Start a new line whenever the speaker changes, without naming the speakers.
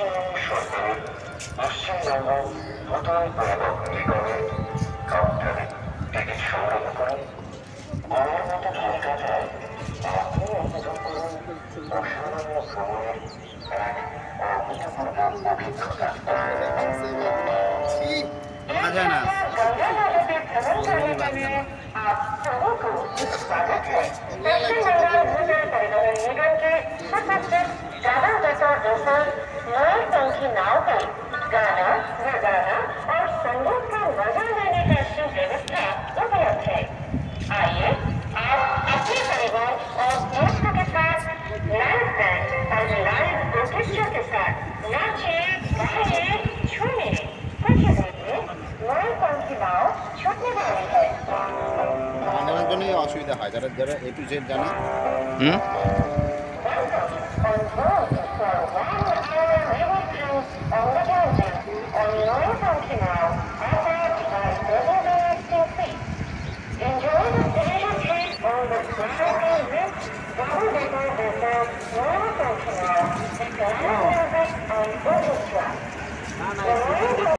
পশ্চিমবঙ্গ সরকারের পশ্চিমবঙ্গ ভূতল পরিবহন নিগমের কাউন্টারে টিকিট সংগ্রহ করুন। গড়ের মতো কলকাতায় আপনি উপভোগ করুন অসামান্য ভ্রমণের এক অভূতপূর্ব অভিজ্ঞতা। आप सभी को स्वागत है। पश्चिम बंगाल भूतल परिवहन निगम के सुसज्जित डबल डेकर बसें नई पंखी नाव पर गाना बजाना और संगीत का मजा लेने का सुव्यवस्था उपलब्ध है। आइए आप अपने परिवार और दोस्तों के साथ लाइव बैंड और लाइव ऑर्केस्ट्रा के साथ नाचिए, गाइए, झूमिए। कुछ देर में नई पंखी नाव छूटने वाली है।
অসুবিধা হয় যারা যারা A to Z জানে।
Enjoy the